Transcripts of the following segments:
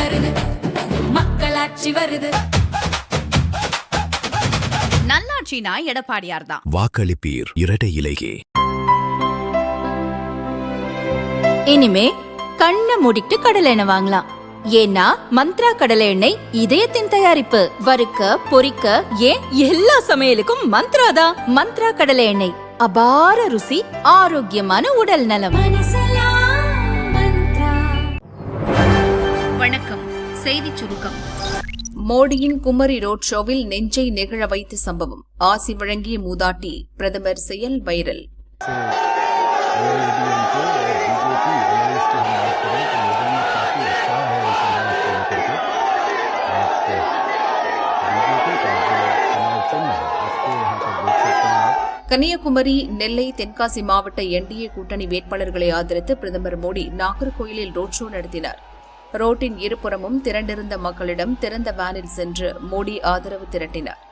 மருது மக்களாட்சி வருது. நல்லாட்சினா எடப்பாடியார் தான். வாக்களிப்பீர் இரட்டை இலையே. இனிமே கண்ணை மூடிட்டு கடலை எண்ணெய் வாங்கலாம். ஏன்னா மந்த்ரா கடலை எண்ணெய் இதயத்தின் தயாரிப்பு. வறுக்க பொரிக்க ஏன் எல்லா சமையலுக்கும் மந்த்ரா தான். மந்த்ரா கடலை எண்ணெய் அபார ருசி, ஆரோக்கியமான உடல் நலம். வணக்கம். செய்தி சுருக்கம். மோடியின் குமரி ரோட் ஷோவில் நெஞ்சை நெகிழ வைத்த சம்பவம். ஆசி வழங்கிய மூதாட்டி, பிரதமர் செயல் வைரல். கன்னியாகுமரி, நெல்லை, தென்காசி மாவட்ட என்டிஏ கூட்டணி வேட்பாளர்களை ஆதரித்து பிரதமர் மோடி நாகர்கோயிலில் ரோட் ஷோ நடத்தினார். ரோட்டின் இருபுறமும் திரண்டிருந்த மக்களிடம் திறந்த வேனில் சென்று மோடி ஆதரவு திரட்டினார்.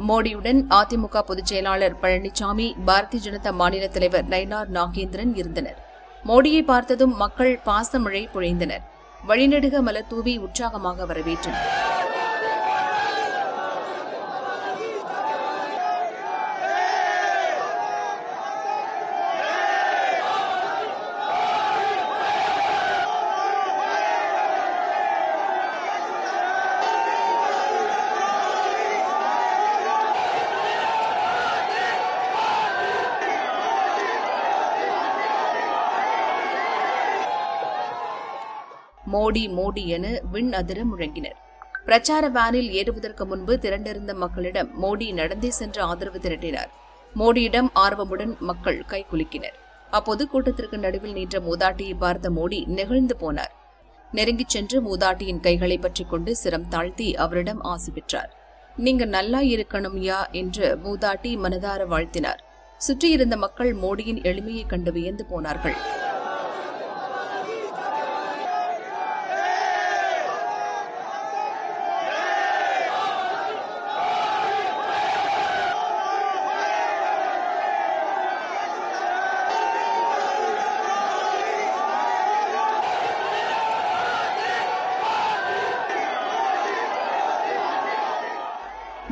மோடியுடன் அதிமுக பொதுச் செயலாளர் பழனிசாமி, பாரதிய ஜனதா மாநில தலைவர் நயினார் நாகேந்திரன் இருந்தனர். மோடியை பார்த்ததும் மக்கள் பாசமழை பொழிந்தனர். வழிநெடுக மலர் தூவி உற்சாகமாக வரவேற்றனர். மோடி மோடி என விண் அதிர முழங்கினர். பிரச்சார வேனில் ஏறுவதற்கு முன்பு திரண்டிருந்த மக்களிடம் மோடி நடந்தே சென்று ஆதரவு திரட்டினார். மோடியிடம் ஆர்வமுடன் மக்கள் கைகுலுக்கினர். அப்போது கூட்டத்திற்கு நடுவில் நின்ற மூதாட்டியை பார்த்த மோடி நெகிழ்ந்து போனார். நெருங்கிச் சென்று மூதாட்டியின் கைகளை பற்றிக் கொண்டு சிரம் தாழ்த்தி அவரிடம் ஆசி பெற்றார். நீங்க நல்லா இருக்கணும் யா என்று மூதாட்டி மனதார வாழ்த்தினார். சுற்றியிருந்த மக்கள் மோடியின் எளிமையை கண்டு வியந்து போனார்கள்.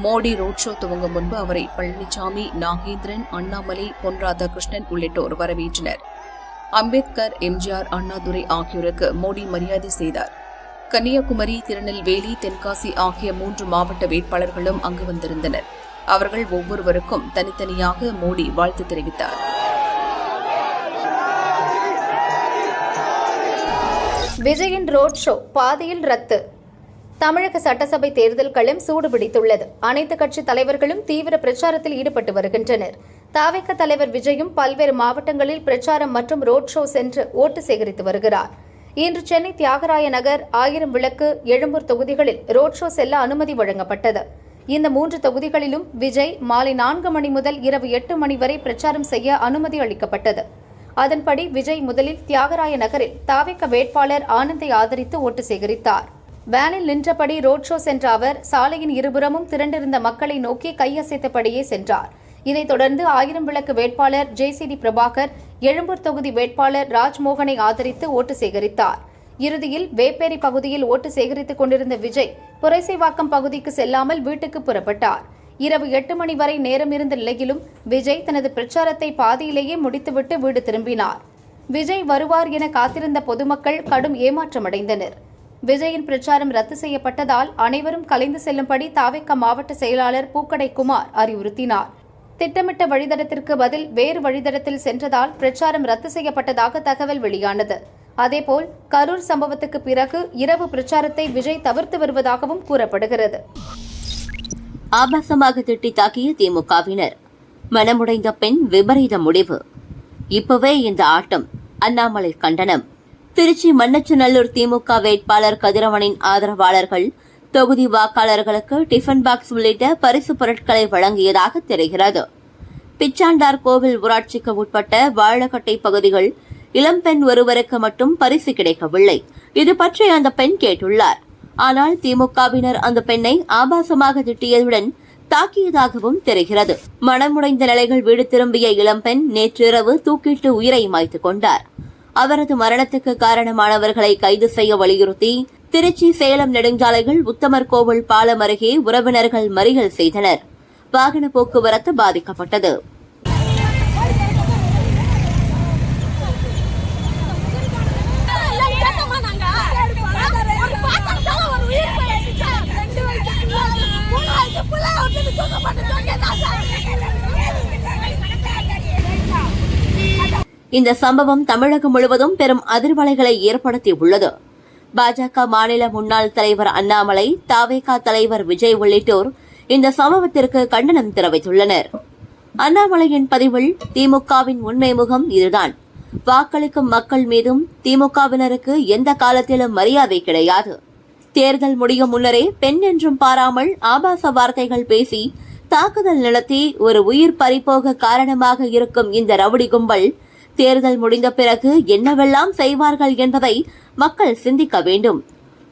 மோடி ரோட் ஷோ துவங்கும் முன்பு அவரை பழனிசாமி, நாகேந்திரன், அண்ணாமலை, பொன் ராதாகிருஷ்ணன் உள்ளிட்டோர் வரவேற்றனர். அம்பேத்கர், எம்ஜிஆர், அண்ணாதுரை ஆகியோருக்கு மோடி மரியாதை செய்தார். கன்னியாகுமரி, திருநெல்வேலி, தென்காசி ஆகிய 3 மாவட்ட வேட்பாளர்களும் அங்கு வந்திருந்தனர். அவர்கள் ஒவ்வொருவருக்கும் தனித்தனியாக மோடி வாழ்த்து தெரிவித்தார். விஜயின் ரோட் ஷோ பாதியில் ரத்து. தமிழக சட்டசபை தேர்தல் களம் சூடுபிடித்துள்ளது. அனைத்து கட்சி தலைவர்களும் தீவிர பிரச்சாரத்தில் ஈடுபட்டு வருகின்றனர். தவிக தலைவர் விஜயும் பல்வேறு மாவட்டங்களில் பிரச்சாரம் மற்றும் ரோட் ஷோ சென்று ஓட்டு சேகரித்து வருகிறார். இன்று சென்னை தியாகராய நகர், 1000 விளக்கு, எழும்பூர் தொகுதிகளில் ரோட் ஷோ செல்ல அனுமதி வழங்கப்பட்டது. இந்த 3 தொகுதிகளிலும் விஜய் மாலை 4 மணி முதல் இரவு 8 மணி வரை பிரச்சாரம் செய்ய அனுமதி அளிக்கப்பட்டது. அதன்படி விஜய் முதலில் தியாகராய நகரில் தவிக வேட்பாளர் ஆனந்தை ஆதரித்து ஓட்டு சேகரித்தார். வேனில் நின்றபடி ரோட் ஷோ சென்ற அவர் சாலையின் இருபுறமும் திரண்டிருந்த மக்களை நோக்கி கையசைத்தபடியே சென்றார். இதைத் தொடர்ந்து 1000 விளக்கு வேட்பாளர் ஜேசிடி பிரபாகர், எழும்பூர் தொகுதி வேட்பாளர் ராஜ்மோகனை ஆதரித்து ஓட்டு சேகரித்தார். இறுதியில் வேப்பேரி பகுதியில் ஓட்டு சேகரித்துக் கொண்டிருந்த விஜய் புரைசைவாக்கம் பகுதிக்கு செல்லாமல் வீட்டுக்கு புறப்பட்டார். இரவு 8 மணி வரை நேரம் இருந்த நிலையிலும் விஜய் தனது பிரச்சாரத்தை பாதியிலேயே முடித்துவிட்டு வீடு திரும்பினார். விஜய் வருவார் என காத்திருந்த பொதுமக்கள் கடும் ஏமாற்றமடைந்தனர். விஜயின் பிரச்சாரம் ரத்து செய்யப்பட்டதால் அனைவரும் கலைந்து செல்லும்படி தவிக மாவட்ட செயலாளர் பூக்கடை குமார் அறிவுறுத்தினார். திட்டமிட்ட வழித்தடத்திற்கு பதில் வேறு வழித்தடத்தில் சென்றதால் பிரச்சாரம் ரத்து செய்யப்பட்டதாக தகவல் வெளியானது. அதேபோல் கரூர் சம்பவத்துக்கு பிறகு இரவு பிரச்சாரத்தை விஜய் தவிர்த்து வருவதாகவும் கூறப்படுகிறது. ஆபாசமாக திட்டி தாக்கிய திமுகவினர். மனமுடைந்த பெண் விபரீத முடிவு. இப்பவே இந்த ஆட்டம். அண்ணாமலை கண்டனம். திருச்சி மண்ணச்சநல்லூர் திமுக வேட்பாளர் கதிரவனின் ஆதரவாளர்கள் தொகுதி வாக்காளர்களுக்கு டிஃபன் பாக்ஸ் உள்ளிட்ட பரிசு பொருட்களை வழங்கியதாக தெரிகிறது. பிச்சாண்டார் கோவில் ஊராட்சிக்கு உட்பட்ட வாழக்கட்டை பகுதிகள் இளம்பெண் ஒருவருக்கு மட்டும் பரிசு கிடைக்கவில்லை. இது பற்றி அந்த பெண் கேட்டுள்ளார். ஆனால் திமுகவினர் அந்த பெண்ணை ஆபாசமாக திட்டியதுடன் தாக்கியதாகவும் தெரிகிறது. மனமுடைந்த நிலைகள் வீடு திரும்பிய இளம்பெண் நேற்றிரவு தூக்கிட்டு உயிரை மாய்த்துக் கொண்டார். அவரது மரணத்துக்கு காரணமானவர்களை கைது செய்ய வலியுறுத்தி திருச்சி சேலம் நெடுஞ்சாலைகள் உத்தமர் கோவில் பாலம் அருகே உறவினர்கள் மறியல் செய்தனர். வாகன போக்குவரத்து பாதிக்கப்பட்டது. இந்த சம்பவம் தமிழகம் முழுவதும் பெரும் அதிர்வலைகளை ஏற்படுத்தியுள்ளது. பாஜக மாநில முன்னாள் தலைவர் அண்ணாமலை, தவேக தலைவர் விஜய் உள்ளிட்டோர் இந்த சம்பவத்திற்கு கண்டனம் தெரிவித்துள்ளனர். அண்ணாமலையின் பதிவில் திமுகவின் உண்மை முகம் இதுதான். வாக்களிக்கும் மக்கள் மீதும் திமுகவினருக்கு எந்த காலத்திலும் மரியாதை கிடையாது. தேர்தல் முடியும் முன்னரே பெண் என்றும் பாராமல் ஆபாச வார்த்தைகள் பேசி தாக்குதல் நடத்தி ஒரு உயிர் பறிபோக காரணமாக இருக்கும் இந்த ரவுடி கும்பல் தேர்தல் முடிந்த பிறகு என்னவெல்லாம் செய்வார்கள் என்பதை மக்கள் சிந்திக்க வேண்டும்.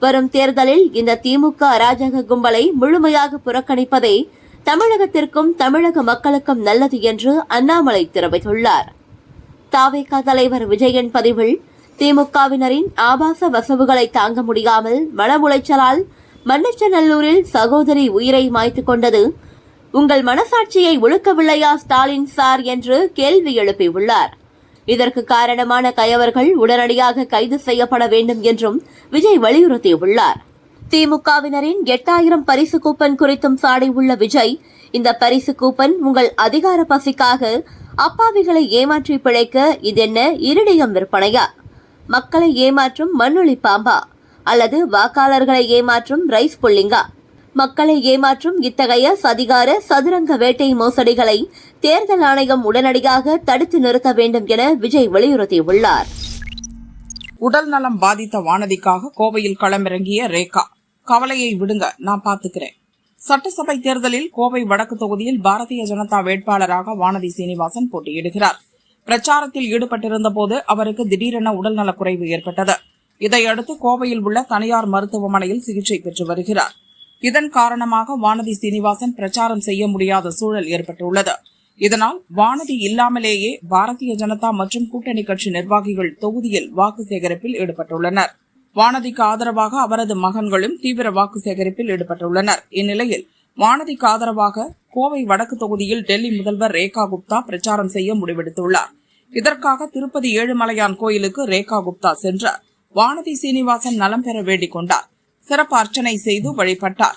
வரும் தேர்தலில் இந்த திமுக அராஜக கும்பலை முழுமையாக புறக்கணிப்பதே தமிழகத்திற்கும் தமிழக மக்களுக்கும் நல்லது என்று அண்ணாமலை தெரிவித்துள்ளார். தவேக தலைவர் விஜயன் பதிவில் திமுகவினரின் ஆபாச வசவுகளை தாங்க முடியாமல் மன உளைச்சலால் மண்ணச்சநல்லூரில் சகோதரி உயிரை மாய்த்துக் கொண்டது உங்கள் மனசாட்சியை ஒழுக்கவில்லையா ஸ்டாலின் சார் என்று கேள்வி எழுப்பியுள்ளார். இதற்கு காரணமான கயவர்கள் உடனடியாக கைது செய்யப்பட வேண்டும் என்றும் விஜய் வலியுறுத்தியுள்ளார். திமுகவினரின் 8000 பரிசு கூப்பன் குறித்தும் சாடியுள்ள விஜய், இந்த பரிசு கூப்பன் உங்கள் அதிகார பசிக்காக அப்பாவிகளை ஏமாற்றி பிழைக்க இதென்ன இருடியம் விற்பனையா? மக்களை ஏமாற்றும் மண்ணொளி பாம்பா அல்லது வாக்காளர்களை ஏமாற்றும் ரைஸ் புல்லிங்கா? மக்களை ஏமாற்றும் இத்தகைய சதிகார சதுரங்க வேட்டை மோசடிகளை தேர்தல் ஆணையம் உடனடியாக தடுத்து நிறுத்த வேண்டும் என விஜய் வலியுறுத்தியுள்ளார். உடல் நலம் பாதித்த வானதிக்காக கோவையில் களமிறங்கிய ரேகா. கவலையை விடுங்க, நான் பாத்துக்கிறேன். சட்டசபை தேர்தலில் கோவை வடக்கு தொகுதியில் பாரதிய ஜனதா வேட்பாளராக வானதி சீனிவாசன் போட்டியிடுகிறார். பிரச்சாரத்தில் ஈடுபட்டிருந்த போது அவருக்கு திடீரென உடல்நலக்குறைவு ஏற்பட்டது. இதையடுத்து கோவையில் உள்ள தனியார் மருத்துவமனையில் சிகிச்சை பெற்று வருகிறார். இதன் காரணமாக வானதி சீனிவாசன் பிரச்சாரம் செய்ய முடியாத சூழல் ஏற்பட்டுள்ளது. இதனால் வானதி இல்லாமலேயே பாரதிய ஜனதா மற்றும் கூட்டணி கட்சி நிர்வாகிகள் தொகுதியில் வாக்கு சேகரிப்பில் ஈடுபட்டுள்ளனர். வானதிக்கு ஆதரவாக அவரது மகன்களும் தீவிர வாக்கு சேகரிப்பில் ஈடுபட்டுள்ளனர். இந்நிலையில் வானதிக்கு ஆதரவாக கோவை வடக்கு தொகுதியில் டெல்லி முதல்வர் ரேகா குப்தா பிரச்சாரம் செய்ய முடிவெடுத்துள்ளார். இதற்காக திருப்பதி ஏழுமலையான் கோயிலுக்கு ரேகா குப்தா சென்று வானதி சீனிவாசன் நலம் பெற வேண்டிக் கொண்டார். சிறப்பு அர்ச்சனை செய்து வழிபட்டார்.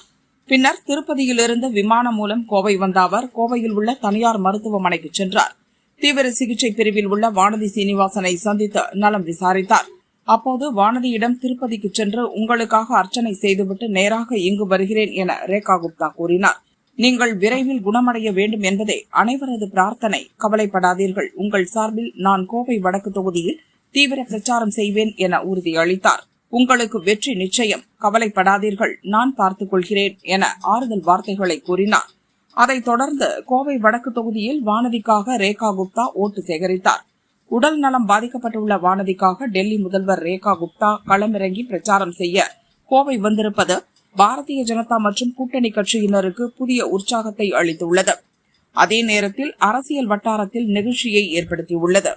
பின்னர் திருப்பதியிலிருந்து விமானம் மூலம் கோவை வந்த அவர் கோவையில் உள்ள தனியார் மருத்துவமனைக்கு சென்றார். தீவிர சிகிச்சை பிரிவில் உள்ள வானதி சீனிவாசனை சந்தித்து நலம் விசாரித்தார். அப்போது வானதியிடம் திருப்பதிக்கு சென்று உங்களுக்காக அர்ச்சனை செய்துவிட்டு நேராக இங்கு வருகிறேன் என ரேகா குப்தா கூறினார். நீங்கள் விரைவில் குணமடைய வேண்டும் என்பதே அனைவரது பிரார்த்தனை. கவலைப்படாதீர்கள், உங்கள் சார்பில் நான் கோவை வடக்கு தொகுதியில் தீவிர பிரச்சாரம் செய்வேன் என உறுதியளித்தார். உங்களுக்கு வெற்றி நிச்சயம், கவலைப்படாதீர்கள், நான் பார்த்துக் கொள்கிறேன் என ஆறுதல் வார்த்தைகளை கூறினார். அதைத் தொடர்ந்து கோவை வடக்கு தொகுதியில் வானதிக்காக ரேகா குப்தா ஓட்டு சேகரித்தார். உடல் நலம் பாதிக்கப்பட்டுள்ள வானதிக்காக டெல்லி முதல்வர் ரேகா குப்தா களமிறங்கி பிரச்சாரம் செய்ய கோவை வந்திருப்பது பாரதிய ஜனதா மற்றும் கூட்டணி கட்சியினருக்கு புதிய உற்சாகத்தை அளித்துள்ளது. அதே நேரத்தில் அரசியல் வட்டாரத்தில் நெகிழ்ச்சியை ஏற்படுத்தியுள்ளது.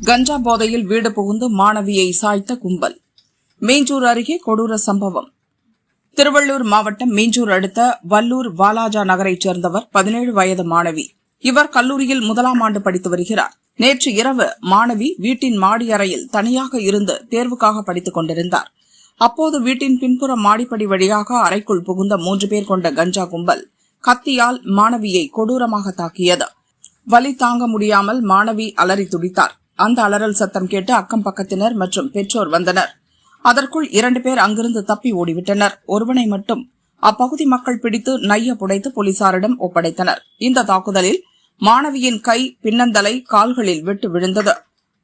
கஞ்சா போதையில் வீடு புகுந்து மாணவியை சாய்த்த கும்பல். மீஞ்சூர் அருகே கொடூர சம்பவம். திருவள்ளூர் மாவட்டம் மீஞ்சூர் அடுத்த வல்லூர் வாலாஜா நகரைச் சேர்ந்தவர் 17 வயது மாணவி. இவர் கல்லூரியில் 1ஆம் ஆண்டு படித்து வருகிறார். நேற்று இரவு மாணவி வீட்டின் மாடி அறையில் தனியாக இருந்து தேர்வுக்காக படித்துக் கொண்டிருந்தார். அப்போது வீட்டின் பின்புற மாடிப்படி வழியாக அறைக்குள் புகுந்த 3 பேர் கொண்ட கஞ்சா கும்பல் கத்தியால் மாணவியை கொடூரமாக தாக்கியது. வலி தாங்க முடியாமல் மாணவி அலறி துடித்தார். அந்த அலறல் சத்தம் கேட்டு அக்கம் பக்கத்தினர் மற்றும் பெற்றோர் வந்தனர். அதற்குள் 2 பேர் அங்கிருந்து தப்பி ஓடிவிட்டனர். ஒருவனை மட்டும் அப்பகுதி மக்கள் பிடித்து நைய புடைத்து போலீசாரிடம் ஒப்படைத்தனர். இந்த தாக்குதலில் மாணவியின் கை, பின்னந்தலை, கால்களில் வெட்டு விழுந்தது.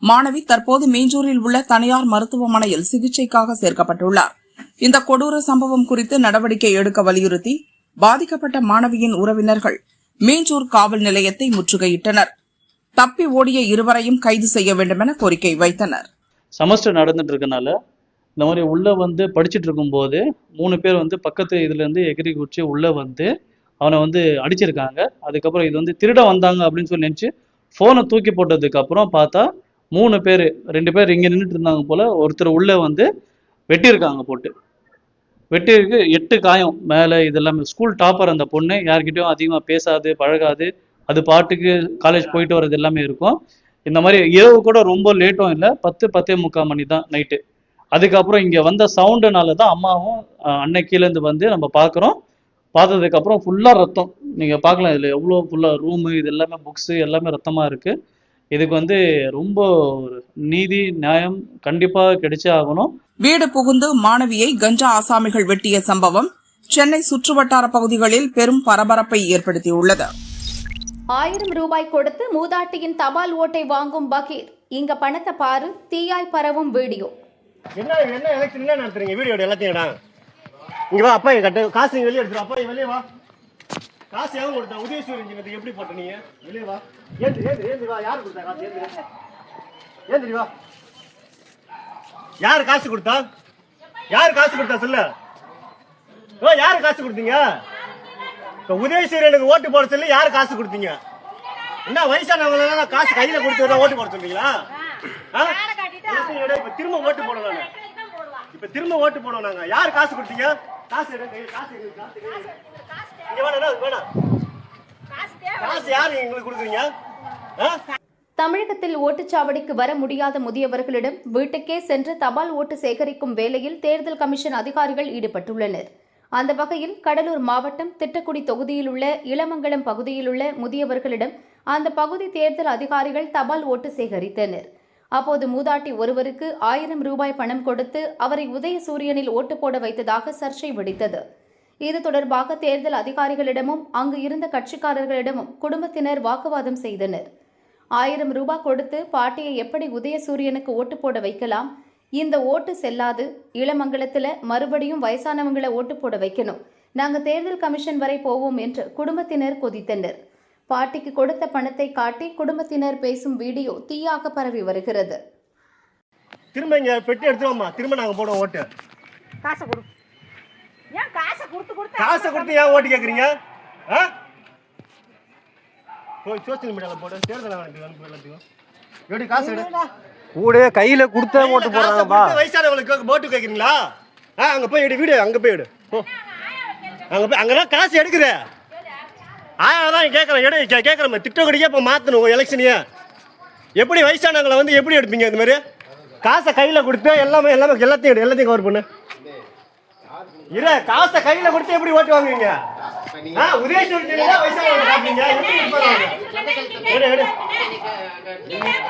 மாணவி தற்போது மீஞ்சூரில் உள்ள தனியார் மருத்துவமனையில் சிகிச்சைக்காக சேர்க்கப்பட்டுள்ளார். இந்த கொடூர சம்பவம் குறித்து நடவடிக்கை எடுக்க வலியுறுத்தி பாதிக்கப்பட்ட மாணவியின் உறவினர்கள் மீஞ்சூர் காவல் நிலையத்தை முற்றுகையிட்டனர். தப்பி ஓடிய இருவரையும் கைது செய்ய வேண்டும் என கோரிக்கை வைத்தனர். செமஸ்டர் நடந்துட்டு இருக்கனால இந்த மாதிரி உள்ளே வந்து படிச்சுட்டு இருக்கும்போது 3 பேர் வந்து பக்கத்து இதுலேருந்து எகிரி குச்சி உள்ளே வந்து அவனை வந்து அடிச்சிருக்காங்க. அதுக்கப்புறம் இது வந்து திருட வந்தாங்க அப்படின்னு சொல்லி நினச்சி ஃபோனை தூக்கி போட்டதுக்கப்புறம் பார்த்தா 3 பேர், 2 பேர் இங்கே நின்றுட்டு இருந்தாங்க போல், ஒருத்தர் உள்ளே வந்து வெட்டியிருக்காங்க போட்டு. வெட்டியிருக்கு, 8 காயம் மேலே. இதெல்லாமே ஸ்கூல் டாப்பர் அந்த பொண்ணு, யார்கிட்டயும் அதிகமாக பேசாது பழகாது, அது பாட்டுக்கு காலேஜ் போயிட்டு வர்றது எல்லாமே இருக்கும். இந்த மாதிரி இரவு கூட ரொம்ப லேட்டும் இல்லை, 10-10:45 மணி தான் நைட்டு. அதுக்கப்புறம் இங்கே வந்த சவுண்டுனால தான் அம்மாவும் அன்னை கீழேருந்து வந்து நம்ம பார்க்குறோம். பார்த்ததுக்கப்புறம் ஃபுல்லாக ரத்தம். நீங்கள் பார்க்கலாம் இதில் எவ்வளோ ஃபுல்லாக ரூமு, இது எல்லாமே புக்ஸு எல்லாமே ரத்தமாக இருக்குது. இதுக்கு வந்து ரொம்ப ஒரு நீதி நியாயம் கண்டிப்பாக கிடைச்சே ஆகணும். வீடு புகுந்து மாணவியை கஞ்சா ஆசாமிகள் வெட்டிய சம்பவம் சென்னை சுற்றுவட்டார பகுதிகளில் பெரும் பரபரப்பை ஏற்படுத்தியுள்ளது. 1000 ரூபாய் கொடுத்து மூதாட்டியின் தபால் ஓட்டை வாங்கும் பகீர். இங்க பணத்தை பாரு, தீயாய் பரவும் வீடியோ. என்ன எலெக்ஷன் என்ன நடத்துறீங்க? வீடியோ எல்லாத்தையும் இங்க வா, அப்பா கட்டு காசு வெளியே எடுத்துரு. அப்பா வெளியே வா. காசு எவன் கொடுத்தா? உதயசூரியன் இன்ஜினியருக்கு எப்படி போட்ட நீங்க? வெளியே வா. ஏந்து வா. யாரு கொடுத்தா காசு? ஏந்திரி வா. யாரு காசு கொடுத்தா? யாரு காசு கொடுத்தா சொல்லு. யாரு காசு கொடுத்தீங்க? உதயசூரியனுக்கு ஓட்டு போட சொல்லி யாரு காசு கொடுத்தீங்க? என்ன வயசானவங்க காசு கையில கொடுத்து ஓட்டு போட சொல்றீங்களா? இப்ப திரும்ப ஓட்டு போடலாம். இப்ப திரும்ப ஓட்டு போடணும். நாங்க யாரு காசு கொடுத்தீங்க? காசு காசு யாரு எங்களுக்கு கொடுக்குறீங்க? தமிழகத்தில் ஓட்டுச்சாவடிக்கு வர முடியாத முதியவர்களிடம் வீட்டுக்கே சென்று தபால் ஓட்டு சேகரிக்கும் வேலையில் தேர்தல் கமிஷன் அதிகாரிகள் ஈடுபட்டுள்ளனர். அந்த வகையில் கடலூர் மாவட்டம் திட்டக்குடி தொகுதியில் உள்ள இளமங்கலம் பகுதியில் உள்ள முதியவர்களிடம் அந்த பகுதி தேர்தல் அதிகாரிகள் தபால் ஓட்டு சேகரித்தனர். அப்போது மூதாட்டி ஒருவருக்கு 1000 ரூபாய் பணம் கொடுத்து அவரை உதயசூரியனில் ஓட்டு போட வைத்ததாக சர்ச்சை வெடித்தது. இது தொடர்பாக தேர்தல் அதிகாரிகளிடமும் அங்கு இருந்த கட்சிக்காரர்களிடமும் குடும்பத்தினர் வாக்குவாதம் செய்தனர். 1000 ரூபாய் கொடுத்து பாட்டியை எப்படி உதயசூரியனுக்கு ஓட்டு போட வைக்கலாம்? இந்த ஓட்டு செல்லாது. இளமங்கலத்துல மறுபடியும் வயசானவங்களை ஓட்டு போட வைக்கணும். நாங்க தேர்தல் கமிஷன் வரை போவோம் என்று குடும்பத்தினர் கொதித்தனர். பாட்டிக்கு கொடுத்த பணத்தை காட்டி குடும்பத்தினர் பேசும் வீடியோ தீயாக பரவி வருகிறது. திரும்ப இங்க பெட்டி எடுத்துவோமா, திரும்ப நாங்க போடுவோம் ஓட்டு. காசை கொடு. ஏன் காசை கொடுத்து ஏன் ஓட்டு கேக்குறீங்க? சோசியல் மீடியால போடு, தேர்தல் அனுப்பு எல்லாத்தையும். எப்படி காசு எடு? கூட கையில கொடுத்தா ஓட்டு போடுறாங்கப்பா. வயசானவங்களுக்கு ஓட்டு கேக்குறீங்களா? அங்க போய் எடு வீடியோ, அங்க போய் எடு. அங்க போய் அங்கதான் காசு எடுக்குது. அதான் கேட்குறேன், எடு கேட்குறேன். திட்டக்கடிக்கே இப்போ மாற்றணும் எலெக்ஷனையே. எப்படி வயசானவங்களை வந்து எப்படி எடுப்பீங்க? இந்த மாதிரி காசை கையில் கொடுத்து எல்லாத்தையும் கவர் பண்ணு. இரு, காசை கையில் கொடுத்து எப்படி ஓட்டு வாங்குவீங்க?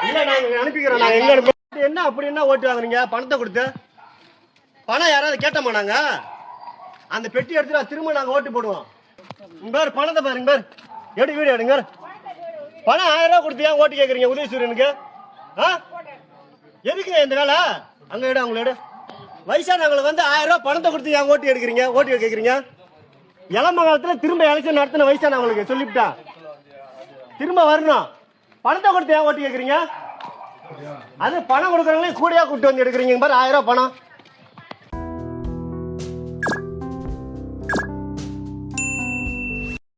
இல்லை நாங்கள் அனுப்பிக்கிறோம். நாங்கள் எங்கே அனுப்ப என்ன அப்படி என்ன ஓட்டு வாங்குறீங்க? பணத்தை கொடுத்து பணம் யாராவது கேட்டோமா? நாங்கள் அந்த பெட்டி எடுத்துட்டு திரும்ப நாங்கள் ஓட்டு போடுவோம். பணத்தை பாருங்க பாரு, எடு வீடியோ எடுங்க. பணம் 1000 ரூபாய் கொடுத்து ஏன் ஓட்டு கேட்குறீங்க உதயசூரியனுக்கு? எதுக்குங்க இந்த வேலை? அங்கே எடு, அவங்கள எடு. வயசானவங்களை வந்து 1000 ரூபாய் பணத்தை கொடுத்து ஏன் ஓட்டு எடுக்கிறீங்க, ஓட்டு கேட்குறீங்க? இளமங்கலத்தில் திரும்ப எலெக்ஷன் நடத்தின வயசானவங்களுக்கு சொல்லிவிட்டா திரும்ப வரணும். பணத்தை கொடுத்து ஏன் ஓட்டு கேட்குறீங்க? அது பணம் கொடுக்குறவங்களே கூடையா கூப்பிட்டு வந்து எடுக்கிறீங்க பாரு. 1000 ரூபாய் பணம்